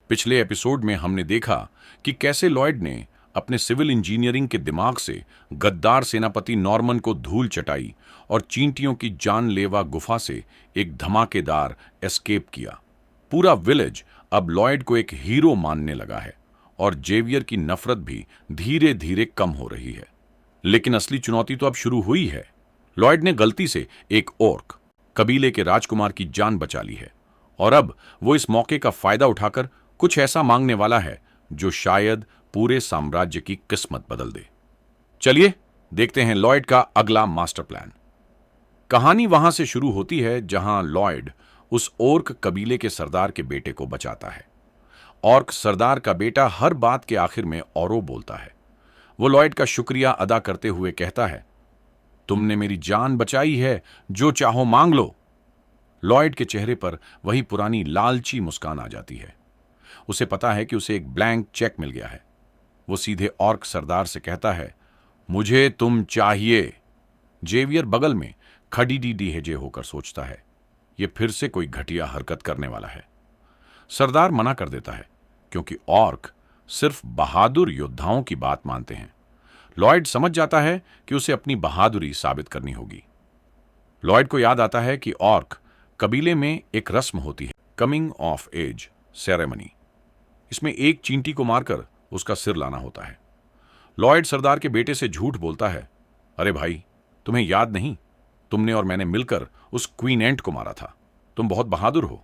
पिछले एपिसोड में हमने देखा कि कैसे लॉयड ने अपने सिविल इंजीनियरिंग के दिमाग से गद्दार सेनापति नॉर्मन को धूल चटाई और चींटियों की जानलेवा गुफा से एक धमाकेदार एस्केप किया। पूरा विलेज अब लॉयड को एक हीरो मानने लगा है और जेवियर की नफरत भी धीरे धीरे कम हो रही है। लेकिन असली चुनौती तो अब शुरू हुई है। लॉयड ने गलती से एक ओर्क कबीले के राजकुमार की जान बचा ली है और अब वो इस मौके का फायदा उठाकर कुछ ऐसा मांगने वाला है जो शायद पूरे साम्राज्य की किस्मत बदल दे। चलिए देखते हैं लॉयड का अगला मास्टर प्लान। कहानी वहां से शुरू होती है जहां लॉयड उस ओर्क कबीले के सरदार के बेटे को बचाता है। ऑर्क सरदार का बेटा हर बात के आखिर में औरो बोलता है। वो लॉयड का शुक्रिया अदा करते हुए कहता है, तुमने मेरी जान बचाई है, जो चाहो मांग लो। लॉयड के चेहरे पर वही पुरानी लालची मुस्कान आ जाती है। उसे पता है कि उसे एक ब्लैंक चेक मिल गया है। वो सीधे ऑर्क सरदार से कहता है, मुझे तुम चाहिए। जेवियर बगल में खड़ी डीहेजे होकर सोचता है, ये फिर से कोई घटिया हरकत करने वाला है। सरदार मना कर देता है क्योंकि ऑर्क सिर्फ बहादुर योद्धाओं की बात मानते हैं। लॉयड समझ जाता है कि उसे अपनी बहादुरी साबित करनी होगी। लॉयड को याद आता है कि ऑर्क कबीले में एक रस्म होती है, कमिंग ऑफ एज सेरेमनी। इसमें एक चींटी को मारकर उसका सिर लाना होता है। लॉयड सरदार के बेटे से झूठ बोलता है, अरे भाई, तुम्हें याद नहीं, तुमने और मैंने मिलकर उस क्वीन एंट को मारा था, तुम बहुत बहादुर हो।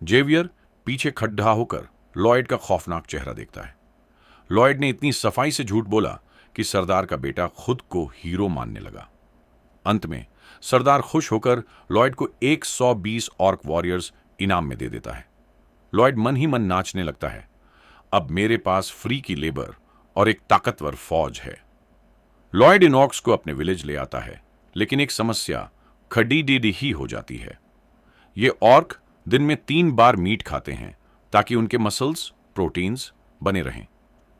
जेवियर पीछे खड्डा होकर लॉयड का खौफनाक चेहरा देखता है। लॉयड ने इतनी सफाई से झूठ बोला कि सरदार का बेटा खुद को हीरो मानने लगा। अंत में सरदार खुश होकर लॉयड को 120 ऑर्क वॉरियर्स इनाम में दे देता है। लॉयड मन ही मन नाचने लगता है, अब मेरे पास फ्री की लेबर और एक ताकतवर फौज है। लॉयड इन ऑर्क्स को अपने विलेज ले आता है, लेकिन एक समस्या खड़ी ही हो जाती है। ये ऑर्क दिन में 3 बार मीट खाते हैं ताकि उनके मसल्स, प्रोटीन्स बने रहें।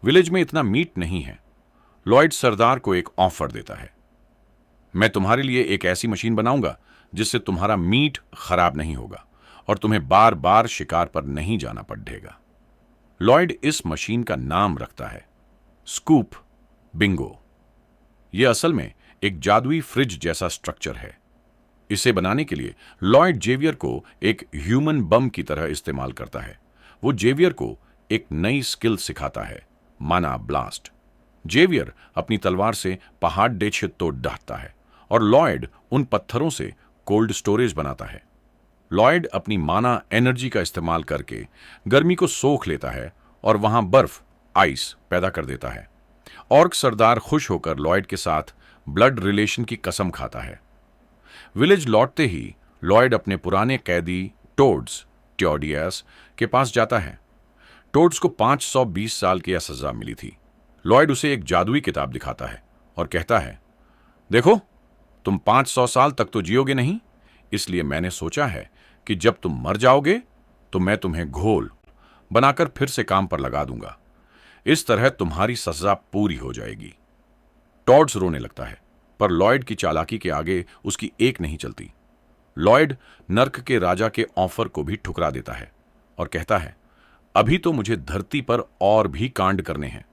विलेज में इतना मीट नहीं है। लॉयड सरदार को एक ऑफर देता है, मैं तुम्हारे लिए एक ऐसी मशीन बनाऊंगा जिससे तुम्हारा मीट खराब नहीं होगा और तुम्हें बार बार शिकार पर नहीं जाना पड़ेगा। लॉयड इस मशीन का नाम रखता है स्कूप बिंगो। यह असल में एक जादुई फ्रिज जैसा स्ट्रक्चर है। इसे बनाने के लिए लॉयड जेवियर को एक ह्यूमन बम की तरह इस्तेमाल करता है। वो जेवियर को एक नई स्किल सिखाता है, माना ब्लास्ट। जेवियर अपनी तलवार से पहाड़ डेछे तोड़ डालता है और लॉयड उन पत्थरों से कोल्ड स्टोरेज बनाता है। लॉयड अपनी माना एनर्जी का इस्तेमाल करके गर्मी को सोख लेता है और वहां बर्फ, आइस पैदा कर देता है। ऑर्क सरदार खुश होकर लॉयड के साथ ब्लड रिलेशन की कसम खाता है। विलेज लौटते ही लॉयड अपने पुराने कैदी टोड्स ट्योडियस के पास जाता है। टोड्स को 520 साल की सजा मिली थी। लॉयड उसे एक जादुई किताब दिखाता है और कहता है, देखो, तुम 500 साल तक तो जियोगे नहीं, इसलिए मैंने सोचा है कि जब तुम मर जाओगे तो मैं तुम्हें घोल बनाकर फिर से काम पर लगा दूंगा। इस तरह तुम्हारी सजा पूरी हो जाएगी। टॉड्स रोने लगता है, पर लॉयड की चालाकी के आगे उसकी एक नहीं चलती। लॉयड नर्क के राजा के ऑफर को भी ठुकरा देता है और कहता है, अभी तो मुझे धरती पर और भी कांड करने हैं।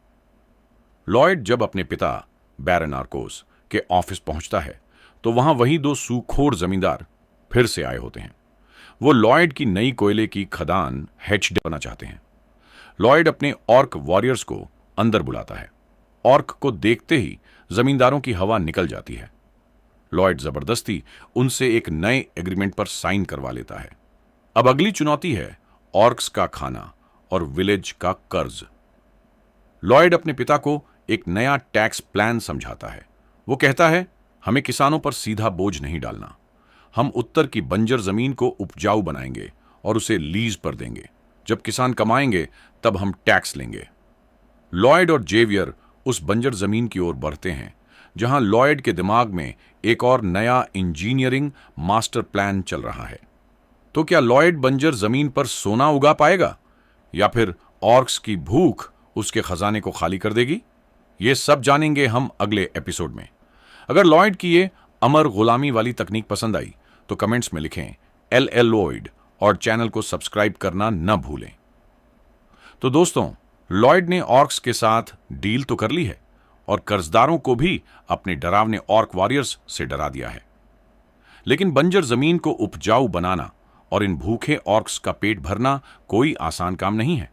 लॉयड जब अपने पिता बैरन आर्कोस के ऑफिस पहुंचता है तो वहां वही 2 सूखोर जमींदार फिर से आए होते हैं। वो लॉयड की नई कोयले की खदान हैच करना चाहते हैं। लॉयड अपने ऑर्क वॉरियर्स को अंदर बुलाता है। ऑर्क को देखते ही जमींदारों की हवा निकल जाती है। लॉयड जबरदस्ती उनसे एक नए एग्रीमेंट पर साइन करवा लेता है। अब अगली चुनौती है ऑर्क्स का खाना और विलेज का कर्ज। लॉयड अपने पिता को एक नया टैक्स प्लान समझाता है। वो कहता है, हमें किसानों पर सीधा बोझ नहीं डालना। हम उत्तर की बंजर जमीन को उपजाऊ बनाएंगे और उसे लीज पर देंगे। जब किसान कमाएंगे तब हम टैक्स लेंगे। लॉयड और जेवियर उस बंजर जमीन की ओर बढ़ते हैं जहां लॉयड के दिमाग में एक और नया इंजीनियरिंग मास्टर प्लान चल रहा है। तो क्या लॉयड बंजर जमीन पर सोना उगा पाएगा या फिर ऑर्क्स की भूख उसके खजाने को खाली कर देगी? ये सब जानेंगे हम अगले एपिसोड में। अगर लॉयड की ये अमर गुलामी वाली तकनीक पसंद आई तो कमेंट्स में लिखें LL लॉयड और चैनल को सब्सक्राइब करना न भूलें। तो दोस्तों, लॉयड ने ऑर्क्स के साथ डील तो कर ली है और कर्जदारों को भी अपने डरावने ऑर्क वॉरियर्स से डरा दिया है। लेकिन बंजर जमीन को उपजाऊ बनाना और इन भूखे ऑर्क्स का पेट भरना कोई आसान काम नहीं है।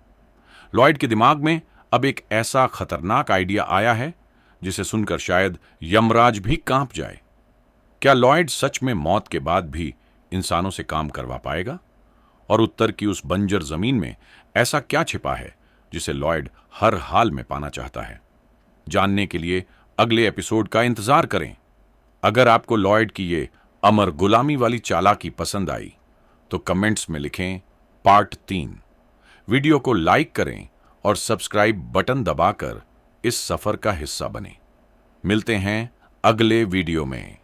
लॉयड के दिमाग में अब एक ऐसा खतरनाक आइडिया आया है जिसे सुनकर शायद यमराज भी कांप जाए। क्या लॉयड सच में मौत के बाद भी इंसानों से काम करवा पाएगा? और उत्तर की उस बंजर जमीन में ऐसा क्या छिपा है जिसे लॉयड हर हाल में पाना चाहता है? जानने के लिए अगले एपिसोड का इंतजार करें। अगर आपको लॉयड की ये अमर गुलामी वाली चालाकी पसंद आई तो कमेंट्स में लिखें पार्ट 3। वीडियो को लाइक करें और सब्सक्राइब बटन दबाकर इस सफर का हिस्सा बनें। मिलते हैं अगले वीडियो में।